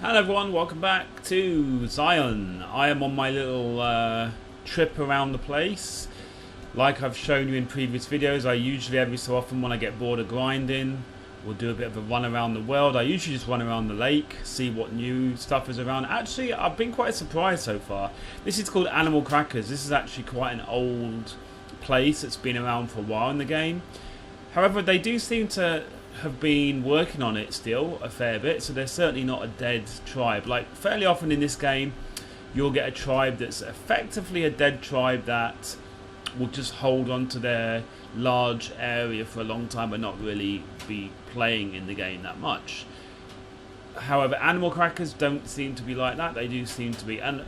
Hello everyone, welcome back to Xsyon. I am on my little trip around the place. Like I've shown you in previous videos, I usually every so often when I get bored of grinding, we'll do a bit of a run around the world. I usually just run around the lake, see what new stuff is around. Actually, I've been quite surprised so far. This is called Animal Crackers. This is actually quite an old place that's been around for a while in the game. However, they do seem to have been working on it still a fair bit, so they're certainly not a dead tribe. Like fairly often in this game you'll get a tribe that's effectively a dead tribe that will just hold on to their large area for a long time but not really be playing in the game that much. However, Animal Crackers don't seem to be like that. They do seem to be, and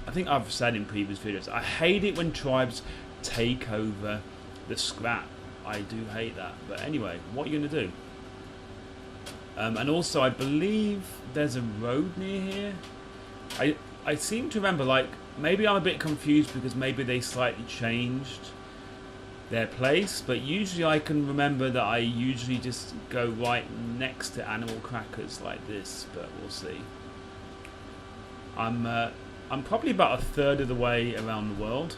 I think I've said in previous videos, I hate it when tribes take over the scrap. I do hate that, but anyway, what are you going to do? And also, I believe there's a road near here. I seem to remember, like, maybe I'm a bit confused because maybe they slightly changed their place, but usually I can remember that I usually just go right next to Animal Crackers like this, but we'll see. I'm probably about a third of the way around the world,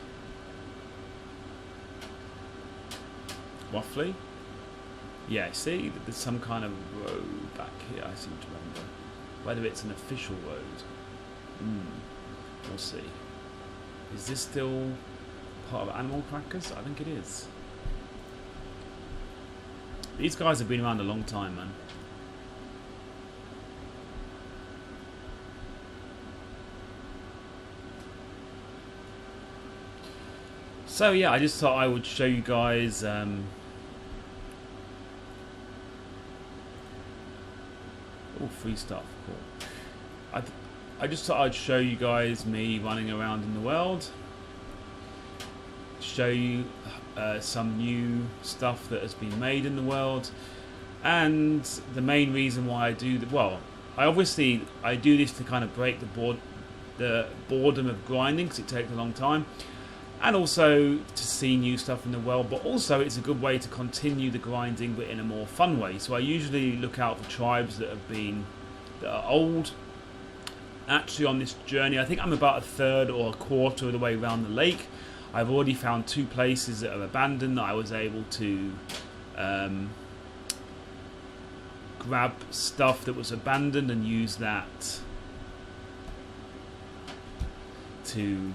roughly. Yeah, see, there's some kind of road back here, I seem to remember. Whether it's an official road. We'll see. Is this still part of Animal Crackers? I think it is. These guys have been around a long time, man. So yeah, I just thought I would show you guys free stuff, cool. I just thought I'd show you guys me running around in the world, show you some new stuff that has been made in the world, and the main reason why I do I do this to kind of break the boredom of grinding, because it takes a long time, and also to see new stuff in the world, but also it's a good way to continue the grinding but in a more fun way. So I usually look out for tribes that are old. Actually, on this journey, I think I'm about a third or a quarter of the way around the lake. I've already found 2 places that are abandoned that I was able to grab stuff that was abandoned and use that to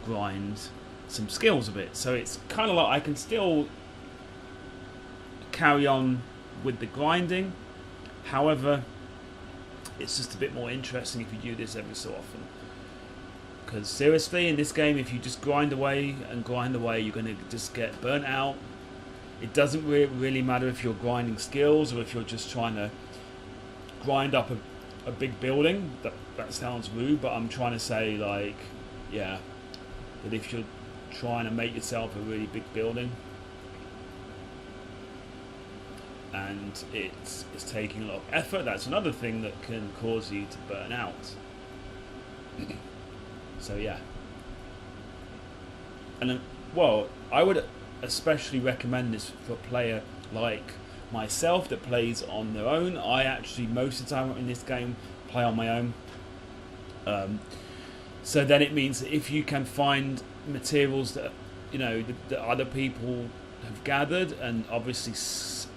grind some skills a bit. So it's kind of like I can still carry on with the grinding. However, it's just a bit more interesting if you do this every so often. Because seriously, in this game, if you just grind away and grind away, you're going to just get burnt out. It doesn't really matter if you're grinding skills or if you're just trying to grind up a big building. That sounds rude, but I'm trying to say, like, yeah, that if you're trying to make yourself a really big building and it's taking a lot of effort, that's another thing that can cause you to burn out. So yeah, and then, well, I would especially recommend this for a player like myself that plays on their own. I actually most of the time in this game play on my own, so then it means that if you can find materials that that other people have gathered and obviously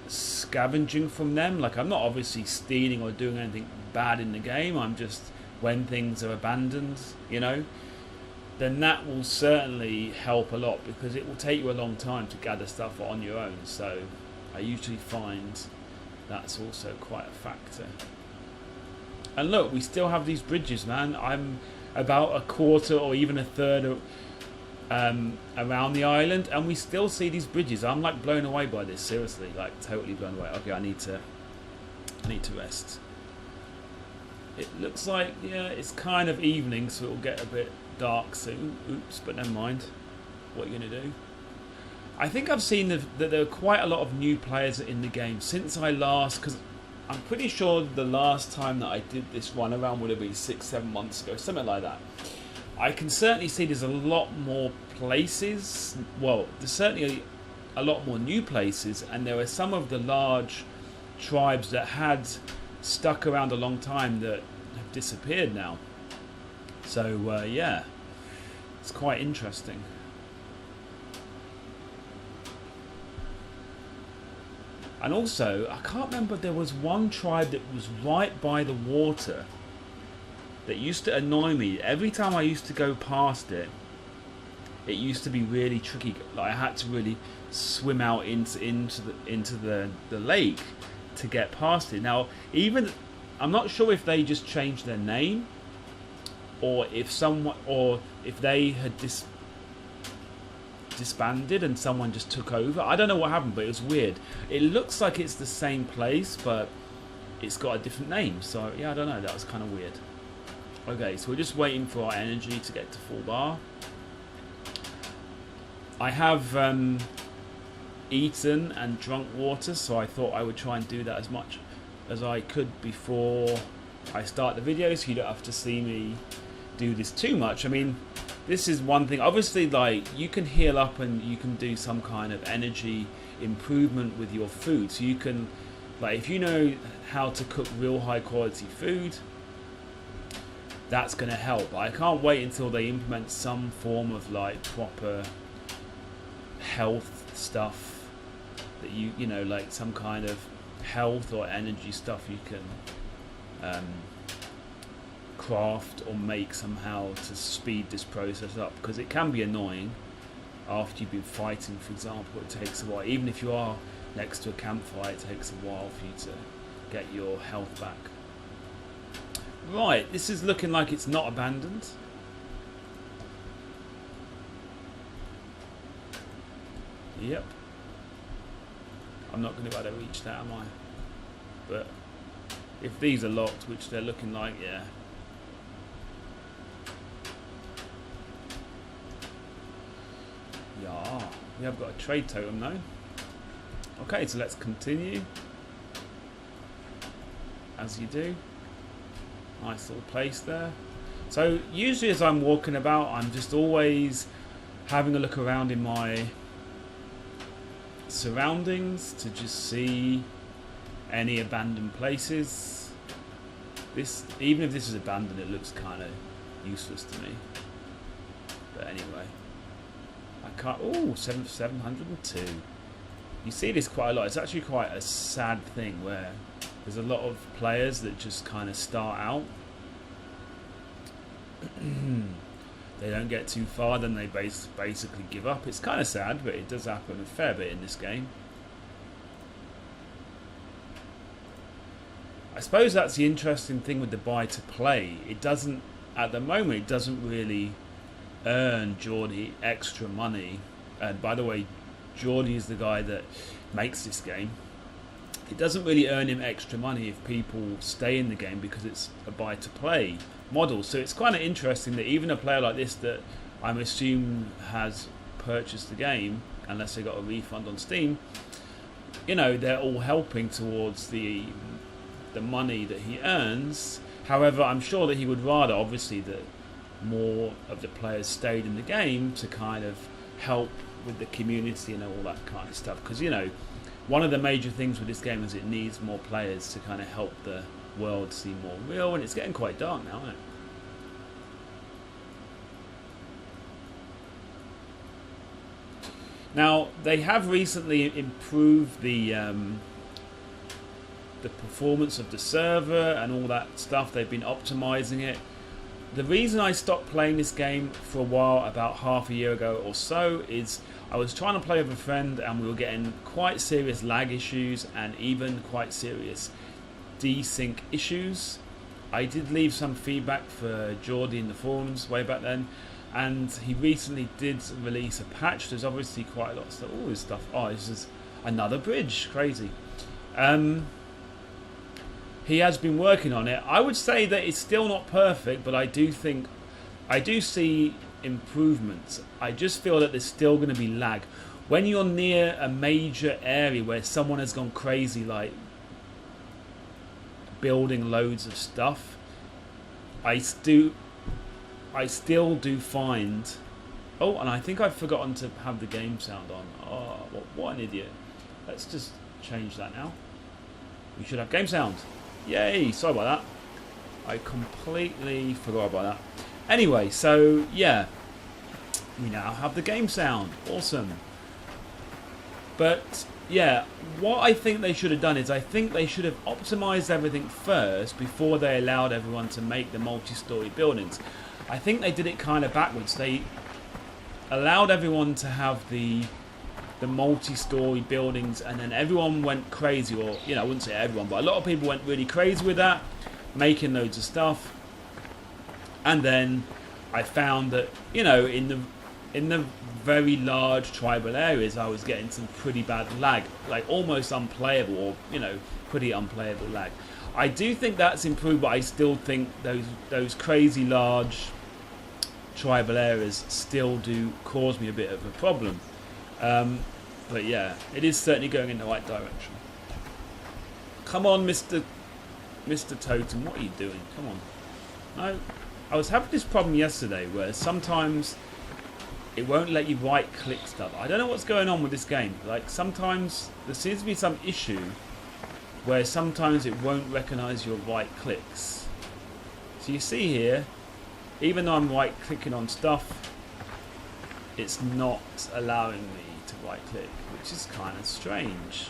scavenging from them, like I'm not obviously stealing or doing anything bad in the game, I'm just, when things are abandoned, then that will certainly help a lot, because it will take you a long time to gather stuff on your own. So I usually find that's also quite a factor. And look, we still have these bridges, man. I'm about a quarter or even a third of around the island, and we still see these bridges. I'm like blown away by this, seriously, like totally blown away. Okay, I need to rest. It looks like, yeah, it's kind of evening, so it'll get a bit dark soon. Oops, but never mind. What are you gonna do? I think I've seen that there are quite a lot of new players in the game since I last, because I'm pretty sure the last time that I did this run around would have been 6-7 months ago, something like that. I can certainly see there's a lot more places. Well, there's certainly a lot more new places, and there are some of the large tribes that had stuck around a long time that have disappeared now. So yeah, it's quite interesting. And also, I can't remember, there was one tribe that was right by the water that used to annoy me. Every time I used to go past it, it used to be really tricky. Like I had to really swim out into the lake to get past it. Now, even I'm not sure if they just changed their name, or if they had disbanded and someone just took over. I don't know what happened, but it was weird. It looks like it's the same place, but it's got a different name. So yeah, I don't know. That was kind of weird. Okay, so we're just waiting for our energy to get to full bar. I have eaten and drunk water, so I thought I would try and do that as much as I could before I start the video, so you don't have to see me do this too much. I mean, this is one thing. Obviously, like, you can heal up and you can do some kind of energy improvement with your food. So you can, like, if you know how to cook real high quality food, that's going to help. I can't wait until they implement some form of like proper health stuff that you know, like some kind of health or energy stuff you can craft or make somehow to speed this process up, because it can be annoying after you've been fighting, for example. It takes a while. Even if you are next to a campfire, it takes a while for you to get your health back. Right, this is looking like it's not abandoned. Yep. I'm not going to be able to reach that, am I? But if these are locked, which they're looking like, yeah. Yeah, we have got a trade totem though. Okay, so let's continue. As you do. Nice little place there. So usually as I'm walking about, I'm just always having a look around in my surroundings to just see any abandoned places. This, even if this is abandoned, it looks kind of useless to me. But anyway, I can't. Oh, 702. You see this quite a lot. It's actually quite a sad thing where there's a lot of players that just kind of start out. They don't get too far, then they basically give up. It's kind of sad, but it does happen a fair bit in this game. I suppose that's the interesting thing with the buy to play. It doesn't, at the moment, it doesn't really earn Geordie extra money. And by the way, Geordie is the guy that makes this game. It doesn't really earn him extra money if people stay in the game, because it's a buy to play model. So it's kind of interesting that even a player like this, that I'm assuming has purchased the game, unless they got a refund on Steam, you know, they're all helping towards the money that he earns. However, I'm sure that he would rather, obviously, that more of the players stayed in the game to kind of help with the community and all that kind of stuff. Because, you know, one of the major things with this game is it needs more players to kind of help the world seem more real, and it's getting quite dark now, isn't it? Now, they have recently improved the performance of the server and all that stuff. They've been optimizing it. The reason I stopped playing this game for a while, about half a year ago or so, is I was trying to play with a friend and we were getting quite serious lag issues and even quite serious desync issues. I did leave some feedback for Geordie in the forums way back then, and he recently did release a patch. There's obviously quite a lot of stuff. All this stuff. Oh, this is another bridge. Crazy. He has been working on it. I would say that it's still not perfect, but I do see improvements. I just feel that there's still going to be lag. When you're near a major area where someone has gone crazy, like building loads of stuff, I still do find... Oh, and I think I've forgotten to have the game sound on. Oh, what an idiot. Let's just change that now. We should have game sound. Yay, sorry about that. I completely forgot about that. Anyway, so yeah, we now have the game sound. Awesome. But yeah, what I think they should have done is I think they should have optimized everything first before they allowed everyone to make the multi-story buildings. I think they did it kind of backwards. They allowed everyone to have the multi-story buildings, and then everyone went crazy, or you know, I wouldn't say everyone, but a lot of people went really crazy with that, making loads of stuff. And then I found that, you know, in the very large tribal areas, I was getting some pretty bad lag, like almost unplayable, or you know, pretty unplayable lag. I do think that's improved, but I still think those crazy large tribal areas still do cause me a bit of a problem. But yeah, it is certainly going in the right direction. Come on, Mr. Totem, what are you doing? Come on. No, I was having this problem yesterday where sometimes it won't let you right-click stuff. I don't know what's going on with this game. Like, sometimes there seems to be some issue where sometimes it won't recognize your right-clicks. So you see here, even though I'm right-clicking on stuff, it's not allowing me to right-click, which is kind of strange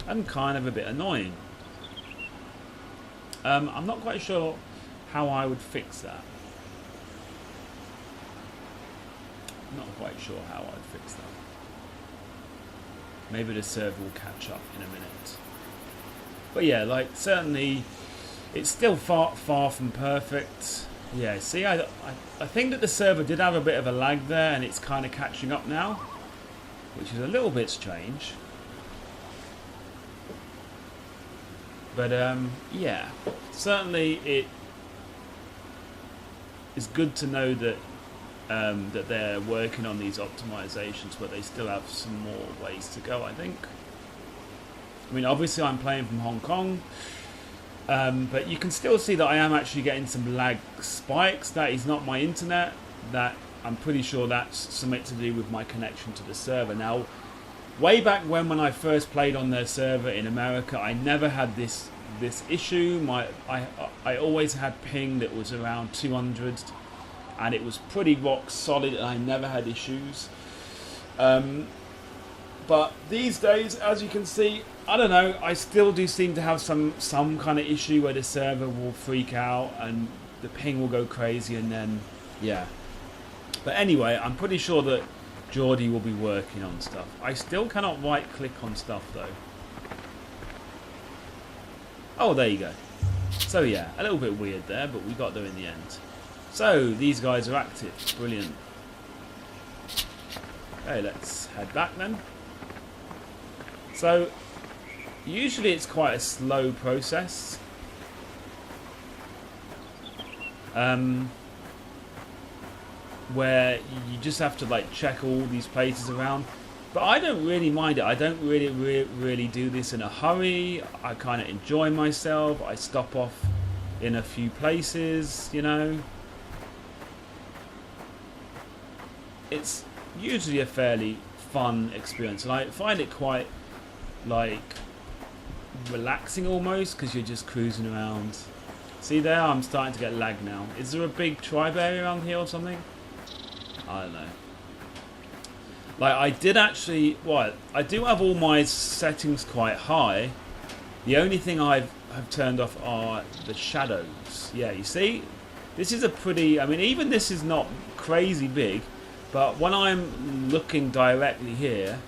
and kind of a bit annoying. I'm not quite sure how I would fix that. Not quite sure how I'd fix that. Maybe the server will catch up in a minute. But yeah, like, certainly it's still far from perfect. Yeah, see, I think that the server did have a bit of a lag there, and it's kind of catching up now, which is a little bit strange. But yeah, certainly it is good to know that that they're working on these optimizations, but they still have some more ways to go, I think. I mean, obviously I'm playing from Hong Kong, but you can still see that I am actually getting some lag spikes. That is not my internet. That, I'm pretty sure that's something to do with my connection to the server. Now, way back when I first played on their server in America, I never had this issue. I always had ping that was around 200, and it was pretty rock solid, and I never had issues. But these days, as you can see, I don't know, I still do seem to have some kind of issue where the server will freak out and the ping will go crazy, and then yeah. But anyway, I'm pretty sure that Geordie will be working on stuff. I still cannot right click on stuff though. Oh, there you go. So yeah, a little bit weird there, but we got there in the end. So these guys are active. Brilliant. Okay, let's head back then. So usually it's quite a slow process. Where you just have to like check all these places around, but I don't really mind it. I don't really do this in a hurry. I kind of enjoy myself. I stop off in a few places, you know. It's usually a fairly fun experience, and I find it quite like relaxing almost, because you're just cruising around. See there, I'm starting to get lag now. Is there a big tribe area around here or something? I don't know. Like, I did actually, well, I do have all my settings quite high. The only thing have turned off are the shadows. Yeah, you see, this is a pretty, I mean, even this is not crazy big, but when I'm looking directly here,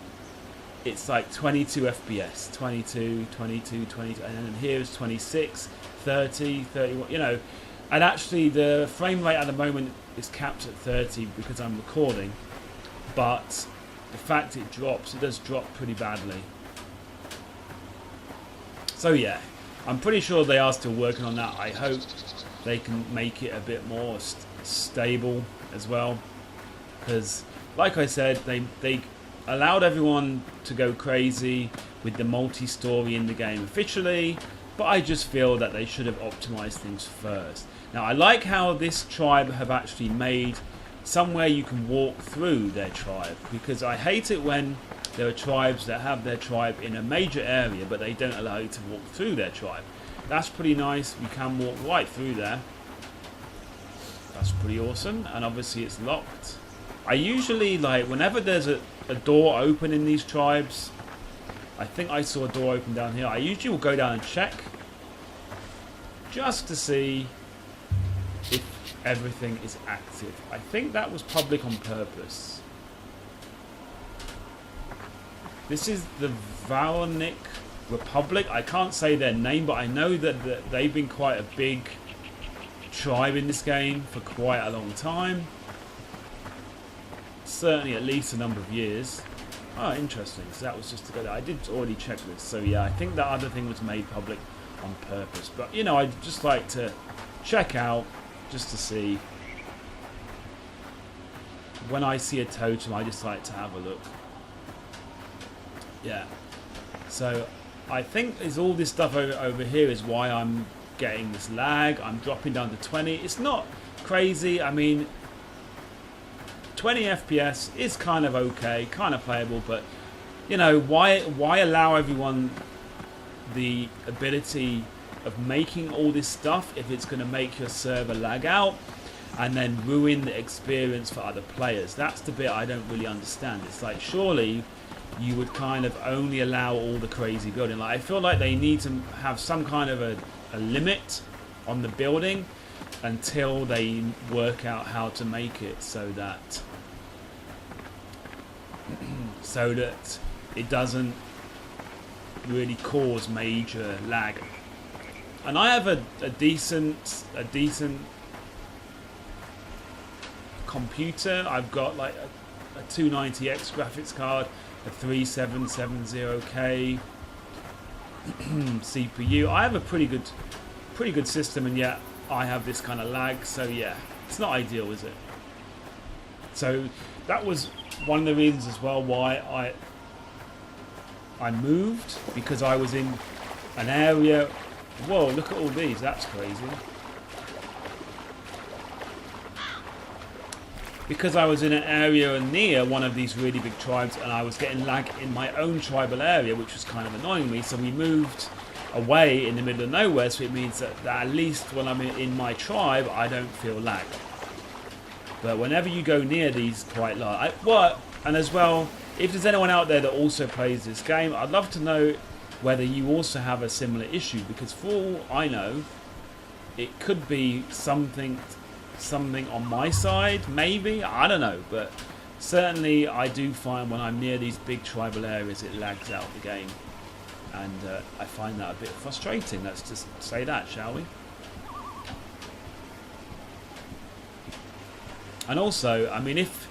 it's like 22 FPS, 22, 22, 22, and then here is 26, 30, 31, you know. And actually the frame rate at the moment is capped at 30 because I'm recording, but the fact it does drop pretty badly. So yeah, I'm pretty sure they are still working on that. I hope they can make it a bit more stable as well, because like I said, they allowed everyone to go crazy with the multi-story in the game officially, but I just feel that they should have optimized things first. Now, I like how this tribe have actually made somewhere you can walk through their tribe, because I hate it when there are tribes that have their tribe in a major area but they don't allow you to walk through their tribe. that's pretty nice. You can walk right through there. That's pretty awesome. And obviously it's locked. I usually, like, whenever there's a door open in these tribes, I think I saw a door open down here. I usually will go down and check just to see if everything is active. I think that was public on purpose. This is the Varonic Republic. I can't say their name, but I know that they've been quite a big tribe in this game for quite a long time. Certainly at least a number of years. Oh, interesting. So that was just to go there. I did already check this. So yeah, I think that other thing was made public on purpose. But, you know, I'd just like to check out just to see. When I see a totem, I just like to have a look. Yeah. So I think is all this stuff over here is why I'm getting this lag. I'm dropping down to 20. It's not crazy. I mean, 20 FPS is kind of okay, kind of playable, but you know, why allow everyone the ability of making all this stuff if it's going to make your server lag out and then ruin the experience for other players? That's the bit I don't really understand. It's like, surely you would kind of only allow all the crazy building. Like, I feel like they need to have some kind of a limit on the building until they work out how to make it so that it doesn't really cause major lag. And I have a decent computer. I've got like a 290X graphics card, a 3770K CPU. I have a pretty good system, and yet I have this kind of lag. So yeah, it's not ideal, is it? So that was one of the reasons as well why I moved, because I was in an area. Whoa, look at all these. That's crazy. Because I was in an area near one of these really big tribes, and I was getting lag in my own tribal area, which was kind of annoying me. So we moved away in the middle of nowhere, so it means that at least when I'm in my tribe, I don't feel lag. But whenever you go near these quite large... and as well, if there's anyone out there that also plays this game, I'd love to know whether you also have a similar issue, because for all I know, it could be something on my side, maybe, I don't know, but certainly I do find when I'm near these big tribal areas it lags out the game, and I find that a bit frustrating. Let's just say that, shall we? And also, I mean, if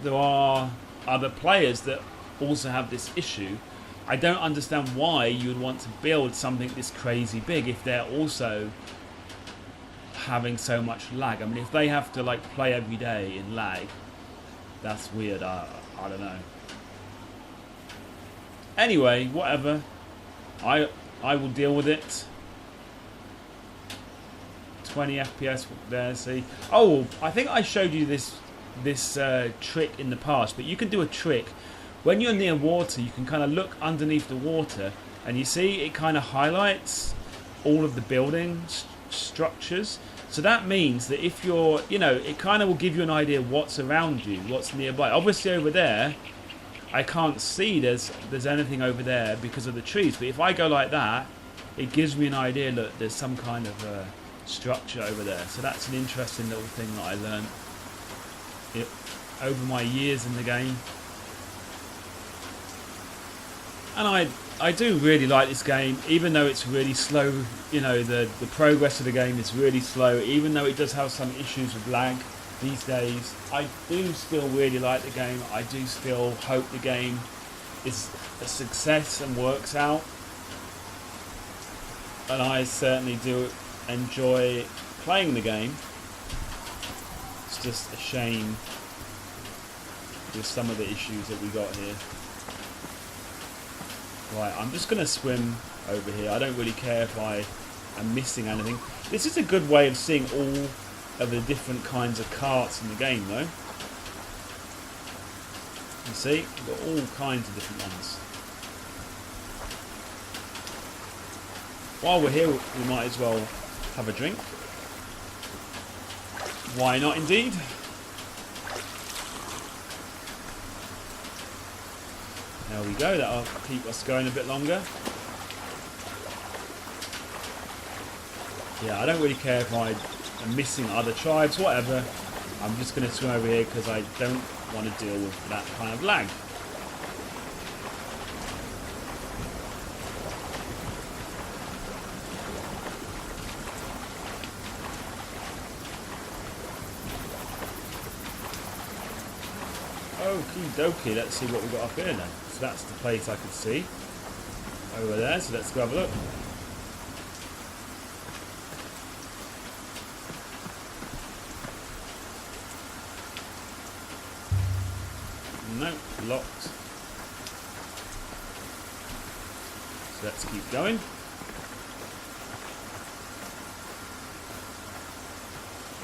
there are other players that also have this issue, I don't understand why you would want to build something this crazy big if they're also having so much lag. I mean, if they have to like play every day in lag, that's weird. I don't know. Anyway, whatever. I will deal with it. 20 FPS there. See. Oh, I think I showed you this trick in the past, but you can do a trick. When you're near water, you can kind of look underneath the water, and you see it kind of highlights all of the building structures. So that means that if you're, you know, it kind of will give you an idea what's around you, what's nearby. Obviously over there, I can't see there's anything over there because of the trees. But if I go like that, it gives me an idea that there's some kind of structure over there. So that's an interesting little thing that I learned over my years in the game. And I do really like this game, even though it's really slow. You know, the progress of the game is really slow, even though it does have some issues with lag these days. I do still really like the game. I do still hope the game is a success and works out. And I certainly do enjoy playing the game. It's just a shame with some of the issues that we got here. Right, I'm just going to swim over here. I don't really care if I am missing anything. This is a good way of seeing all of the different kinds of carts in the game, though. You see, we've got all kinds of different ones. while we're here, we might as well have a drink. Why not, indeed? There we go. That'll keep us going a bit longer. Yeah, I don't really care if I am missing other tribes, whatever. I'm just going to swim over here because I don't want to deal with that kind of lag. Okie dokie, let's see what we've got up here then. So that's the place I could see over there, so let's go have a look. Nope, locked. So let's keep going.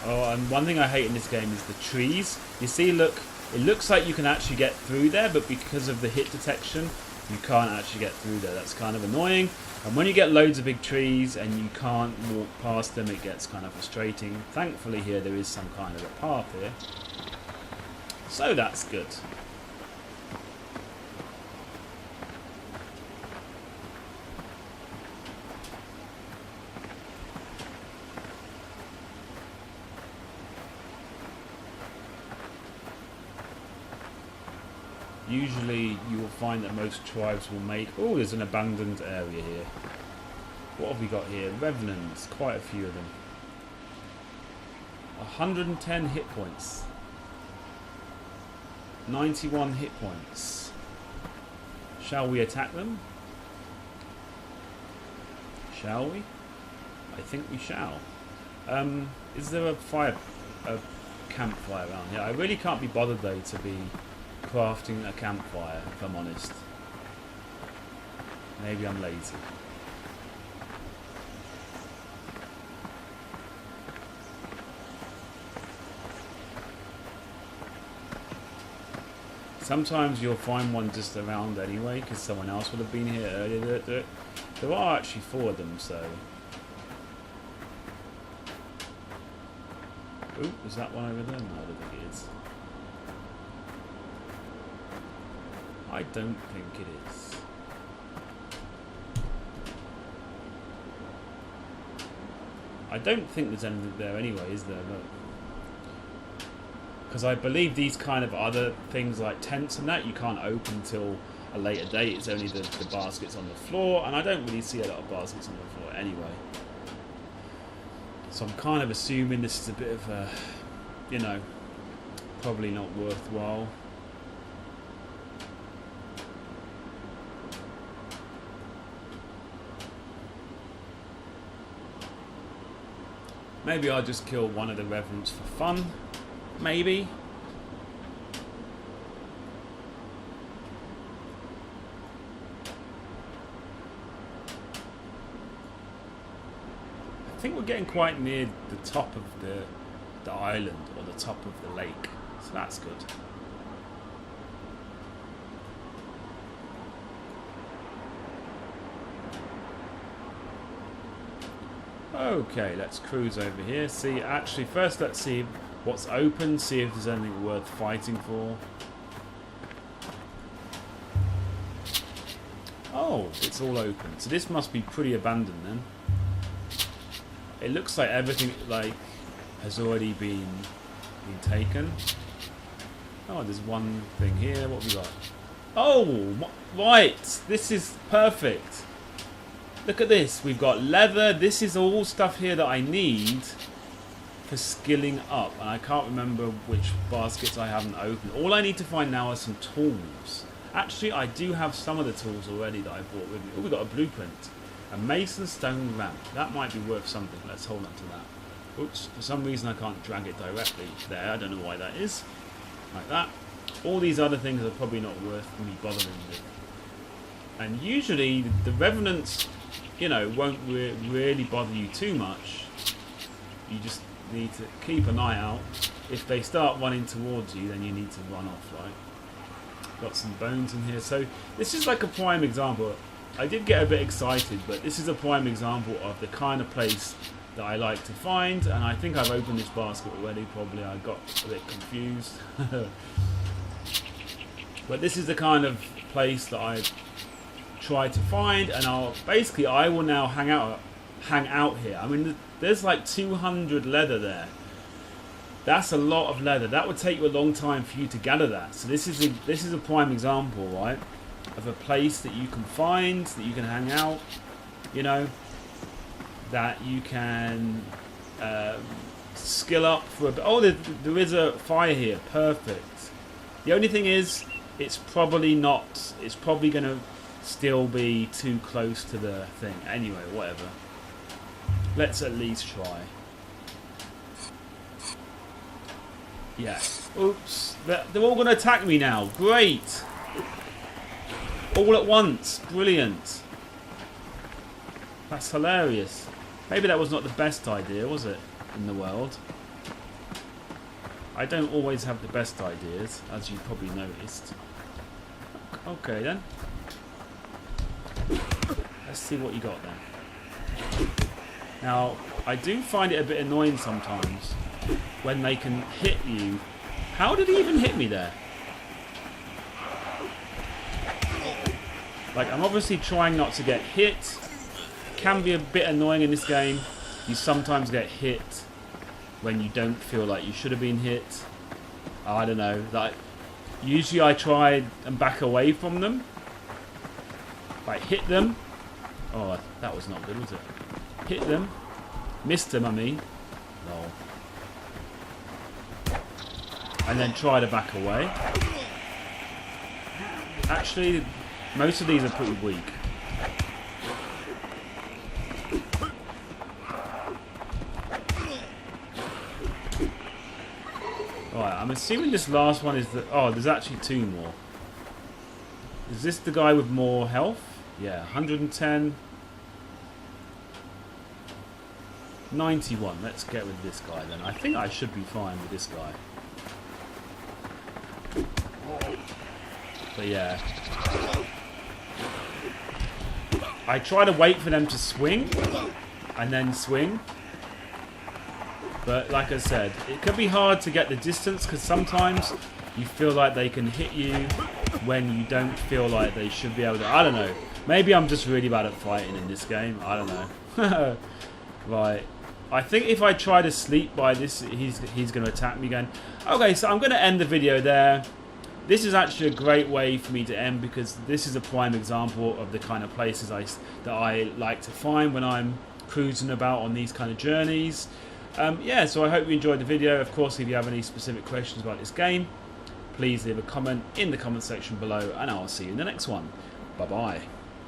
Oh, and one thing I hate in this game is the trees. You see, look, it looks like you can actually get through there, but because of the hit detection, you can't actually get through there. That's kind of annoying. And when you get loads of big trees and you can't walk past them, it gets kind of frustrating. Thankfully here there is some kind of a path here. So that's good. Usually you will find that most tribes will make... Oh, there's an abandoned area here. What have we got here? Revenants, quite a few of them. 110 hit points. 91 hit points. Shall we attack them? Shall we? I think we shall. Is there a campfire around here? I really can't be bothered though to be crafting a campfire, if I'm honest. Maybe I'm lazy. Sometimes you'll find one just around anyway, because someone else would have been here earlier. There are actually 4 of them, so... Ooh, is that one over there? No, I don't think it is. I don't think it is. I don't think there's anything there anyway, is there? Because I believe these kind of other things like tents and that you can't open till a later date. It's only the baskets on the floor, and I don't really see a lot of baskets on the floor anyway. So I'm kind of assuming this is a bit of a, you know, probably not worthwhile. Maybe I'll just kill one of the revenants for fun. Maybe. I think we're getting quite near the top of the island, or the top of the lake. So that's good. Okay, let's cruise over here. See, actually, first let's see what's open, see if there's anything worth fighting for. Oh, it's all open. So this must be pretty abandoned then. It looks like everything has already been taken. Oh, there's one thing here. What have we got? Oh, right. This is perfect. Look at this. We've got leather. This is all stuff here that I need for skilling up. And I can't remember which baskets I haven't opened. All I need to find now are some tools. Actually, I do have some of the tools already that I brought with me. Oh, we've got a blueprint. A mason stone ramp. That might be worth something. Let's hold on to that. Oops. For some reason I can't drag it directly there. I don't know why that is. Like that. All these other things are probably not worth me bothering with. And usually the revenants, you know, won't really bother you too much. You just need to keep an eye out. If they start running towards you, then you need to run off, right? Got some bones in here. So this is like a prime example. I did get a bit excited, but this is a prime example of the kind of place that I like to find, and I think I've opened this basket already, probably. I got a bit confused. But this is the kind of place that I try to find, and I will now hang out here. I mean, there's like 200 leather there. That's a lot of leather. That would take you a long time for you to gather that. So this is a prime example, right, of a place that you can find, that you can hang out, you know, that you can skill up for a bit. Oh, there is a fire here. Perfect. The only thing is, it's probably going to still be too close to the thing. Anyway, whatever. Let's at least try. Yeah. Oops. They're all going to attack me now. Great. All at once. Brilliant. That's hilarious. Maybe that was not the best idea, was it, in the world? I don't always have the best ideas, as you probably noticed. Okay, then. Let's see what you got then. Now, I do find it a bit annoying sometimes when they can hit you. How did he even hit me there? Like, I'm obviously trying not to get hit. Can be a bit annoying in this game. You sometimes get hit when you don't feel like you should have been hit. I don't know. Like, usually I try and back away from them. If I hit them. Oh, that was not good, was it? Hit them. Missed them, I mean. Lol. And then try to back away. Actually, most of these are pretty weak. Alright, I'm assuming this last one is the... Oh, there's actually two more. Is this the guy with more health? Yeah, 110. 91. Let's get with this guy then. I think I should be fine with this guy. But yeah. I try to wait for them to swing. And then swing. But like I said, it can be hard to get the distance because sometimes you feel like they can hit you when you don't feel like they should be able to. I don't know. Maybe I'm just really bad at fighting in this game. I don't know. Right. I think if I try to sleep by this, he's going to attack me again. Okay, so I'm going to end the video there. This is actually a great way for me to end because this is a prime example of the kind of places that I like to find when I'm cruising about on these kind of journeys. Yeah, so I hope you enjoyed the video. Of course, if you have any specific questions about this game, please leave a comment in the comment section below and I'll see you in the next one. Bye-bye.